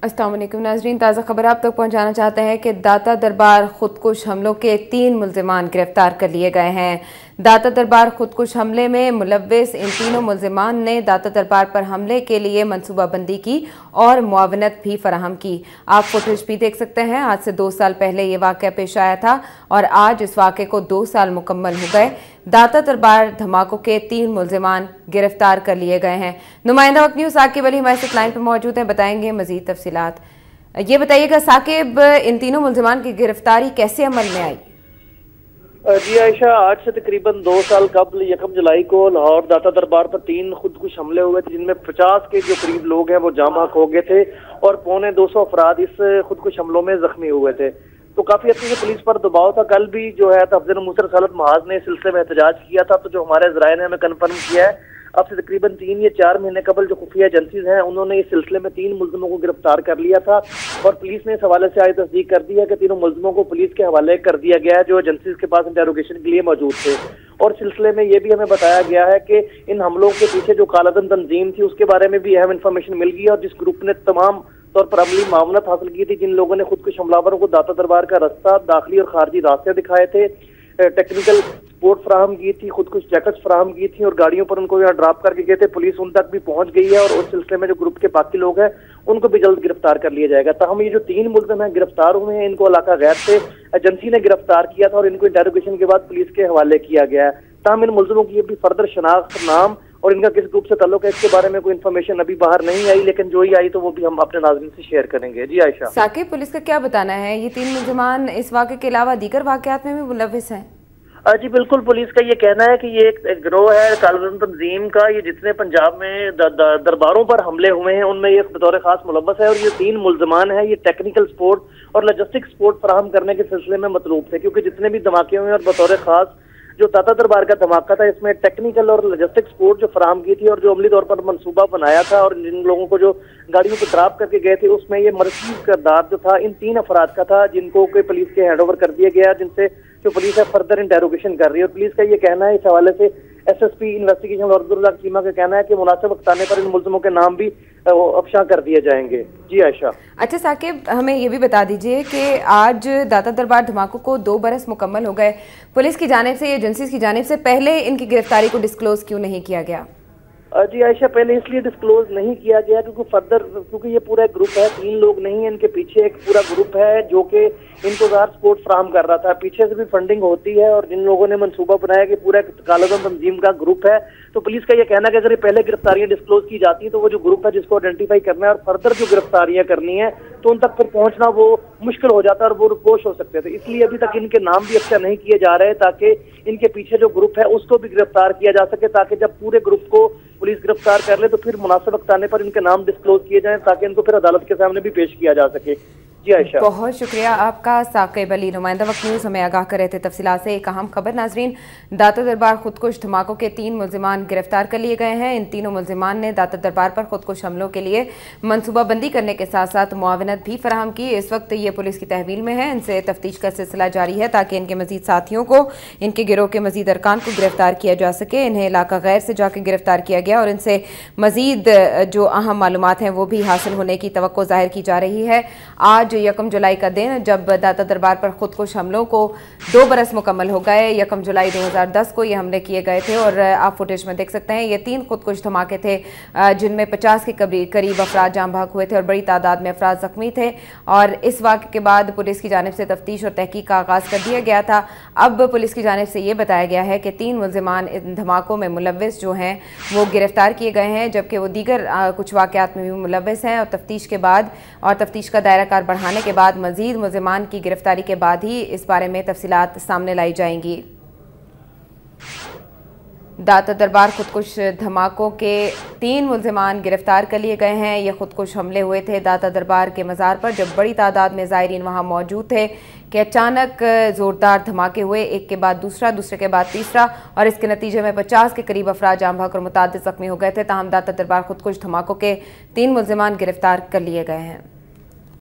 अस्सलाम वालेकुम नाज़रीन, ताज़ा खबर आप तक पहुंचाना चाहते हैं कि दाता दरबार खुदकुश हमलों के 3 मुल्ज़िमान गिरफ्तार कर लिए गए हैं। दाता दरबार खुदकुश हमले में मुलव्विस इन तीनों मुल्ज़िमान ने दाता दरबार पर हमले के लिए मनसूबाबंदी की और मुआवनत भी फराहम की। आप फुटेज भी देख सकते हैं। आज से 2 साल पहले ये वाक़या पेश आया था और आज इस वाक़े को 2 साल मुकम्मल हो गए। दाता दरबार धमाकों के 3 मुल्ज़िमान गिरफ्तार कर लिए गए हैं। नुमाइंदा वक्त न्यूज़ साकिब अली हमारे साथ लाइन पर मौजूद हैं, बताएंगे मज़ीद तफसीलात। ये बताइएगा साकिब, इन तीनों मुल्ज़िमान की गिरफ्तारी कैसे अमल में आई? जी आयशा, आज से तकरीबन 2 साल कबल 1 जुलाई को लाहौर दाता दरबार पर 3 खुदकुश हमले हुए थे, जिनमें 50 के जो करीब लोग हैं वो जाँ बहक हो गए थे और पौने 200 अफराद इस खुदकुश हमलों में जख्मी हुए थे। तो काफी अच्छे से पुलिस पर दबाव था। कल भी जो है अफजल मुसर सालत महाज ने इस सिलसिले में एहतजाज किया था। तो जो हमारे ज़राए ने हमें कन्फर्म किया है, अब से तकरीबन 3 या 4 महीने कबल जो खुफिया एजेंसीज हैं उन्होंने इस सिलसिले में 3 मुल्ज़िमों को गिरफ्तार कर लिया था और पुलिस ने इस हवाले से आज तस्दीक कर दी है कि तीनों मुल्ज़िमों को पुलिस के हवाले कर दिया गया है, जो एजेंसीज के पास इंटेरोगेशन के लिए मौजूद थे। और सिलसिले में ये भी हमें बताया गया है कि इन हमलों के पीछे जो कालाधन तंजीम थी उसके बारे में भी अहम इंफॉर्मेशन मिल गई है और जिस ग्रुप ने तमाम तौर पर अमली मामलत हासिल की थी, जिन लोगों ने खुदकुश हमलावरों को दाता दरबार का रास्ता, दाखिली और खारजी रास्ते दिखाए थे, टेक्निकल सपोर्ट फराहम की थी, खुदकुश जैकेट्स फराहम की थी और गाड़ियों पर उनको यहाँ ड्रॉप करके गए थे, पुलिस उन तक भी पहुंच गई है और उस सिलसिले में जो ग्रुप के बाकी लोग हैं उनको भी जल्द गिरफ्तार कर लिया जाएगा। ताहम ये जो 3 मुल्ज़िम हैं गिरफ्तार हुए हैं, इनको इलाका गैर से एजेंसी ने गिरफ्तार किया था और इनको इंटेरोगेशन के बाद पुलिस के हवाले किया गया है। ताहम इन मुल्ज़िमों की भी फर्दर शनाख्त, नाम और इनका किस ग्रुप से ताल्लुक है इसके बारे में कोई इन्फॉर्मेशन अभी बाहर नहीं आई, लेकिन जो ही आई तो वो भी हम अपने नाज़रीन से शेयर करेंगे। जी आयशा। साकिब, पुलिस का क्या बताना है? ये 3 मुल्ज़िमान इस वाक़े के अलावा दीगर वाक़यात में भी मुलव्विस हैं? जी बिल्कुल, पुलिस का ये कहना है कि ये एक गिरोह है कालाधन तंजीम का। ये जितने पंजाब में दरबारों पर हमले हुए हैं उनमें ये बतौर खास मुलव्वस है और ये 3 मुल्ज़िमान हैं। ये टेक्निकल सपोर्ट और लॉजिस्टिक सपोर्ट फराहम करने के सिलसिले में मतलूब थे, क्योंकि जितने भी धमाके हुए और बतौर खास जो दाता दरबार का धमाका था इसमें टेक्निकल और लॉजिस्टिक सपोर्ट जो फराहम की थी और जो अमली तौर पर मनसूबा बनाया था और जिन लोगों को जो गाड़ियों पर ड्रॉप करके गए थे उसमें ये मरकज़ी किरदार जो था इन 3 अफराद का था, जिनको कोई पुलिस के हैंड ओवर कर दिया गया, जिनसे जो पुलिस है फर्दर इंटेरोगेशन कर रही है। और पुलिस का ये कहना है इस हवाले से SSP इन्वेस्टिगेशन अब्दुल्ला चीमा का कहना है कि मुनासिब वक्त आने पर इन मुल्ज़िमों के नाम भी अफशा कर दिए जाएंगे। जी आयशा। अच्छा साकिब, हमें ये भी बता दीजिए कि आज दाता दरबार धमाकों को 2 बरस मुकम्मल हो गए। पुलिस की जानिब से, एजेंसीज की जानिब से पहले इनकी गिरफ्तारी को डिस्क्लोज क्यों नहीं किया गया? जी आयशा, पहले इसलिए डिस्क्लोज नहीं किया गया क्योंकि ये पूरा ग्रुप है, 3 लोग नहीं है, इनके पीछे एक पूरा ग्रुप है जो कि इनको सपोर्ट फराहम कर रहा था। पीछे से भी फंडिंग होती है और जिन लोगों ने मंसूबा बनाया कि पूरा कालाधन तंजीम का ग्रुप है, तो पुलिस का ये कहना है कि अगर ये पहले गिरफ्तारियां डिस्क्लोज की जाती है तो वो जो ग्रुप है जिसको आइडेंटिफाई करना है और फर्दर जो गिरफ्तारियां करनी है तो उन तक फिर पहुंचना वो मुश्किल हो जाता है और वो रुपोश हो सकते थे। इसलिए अभी तक इनके नाम भी अफशा नहीं किए जा रहे ताकि इनके पीछे जो ग्रुप है उसको भी गिरफ्तार किया जा सके, ताकि जब पूरे ग्रुप को पुलिस गिरफ्तार कर ले तो फिर मुनासिब वक्त आने पर इनके नाम डिस्क्लोज किए जाएं ताकि इनको फिर अदालत के सामने भी पेश किया जा सके। जी आयशा, बहुत शुक्रिया आपका। साकिब अली, नुमाइंदा वक्त न्यूज़, हमें आगाह कर रहे थे तफसीलात से। एक अहम खबर नाजरीन, दाता दरबार खुदकुश धमाकों के 3 मुल्ज़िमान गिरफ्तार कर लिए गए हैं। इन तीनों मुल्ज़िमान ने दाता दरबार पर खुदकुश हमलों के लिए मनसूबाबंदी करने के साथ साथ मुआवनत भी फराहम की। इस वक्त ये पुलिस की तहवील में है। इनसे तफ्तीश का सिलसिला जारी है ताकि इनके मजीद साथियों को, इनके गिरोह के मजीद अरकान को गिरफ्तार किया जा सके। इन्हें इलाका गैर से जाकर गिरफ्तार किया गया और इनसे मजीद जो अहम मालूमात हैं वो भी हासिल होने की तवक्को जाहिर की जा रही है। आज 1 जुलाई का दिन जब दाता दरबार पर खुदकुश हमलों को 2 बरस मुकम्मल हो गए। 1 जुलाई 2010 को ये हमले किए गए थे और आप फुटेज में देख सकते हैं ये 3 खुदकुश धमाके थे जिनमें 50 के करीब अफराद जाँ बहक हुए थे और बड़ी तादाद में अफराद जख्मी थे। और इस वाक़े के बाद पुलिस की जानिब से तफ्तीश और तहकीक का आगाज़ कर दिया गया था। अब पुलिस की जानिब से ये बताया गया है कि 3 मुल्ज़िमान इन धमाकों में मुलव्विस जो हैं वो गिरफ्तार किए गए हैं, जबकि वो दीगर कुछ वाक़यात में भी मुलव्विस हैं। और तफ्तीश के बाद और तफ्तीश का दायरा कार बढ़ाने के बाद मजीद मुल्ज़िमान की गिरफ्तारी के बाद ही इस बारे में तफसीलात सामने लाई जाएंगी। दाता दरबार खुदकुश धमाकों के 3 मुल्ज़िमान गिरफ्तार कर लिए गए हैं। ये खुदकुश हमले हुए थे दाता दरबार के मज़ार पर जब बड़ी तादाद में ज़ायरीन वहाँ मौजूद थे कि अचानक ज़ोरदार धमाके हुए, एक के बाद दूसरा, दूसरे के बाद तीसरा, और इसके नतीजे में 50 के करीब अफराद जाँ बहक और मुतादिद ज़ख्मी हो गए थे। ताहम दाता दरबार खुदकुश धमाकों के 3 मुल्ज़िमान गिरफ्तार कर लिए गए हैं।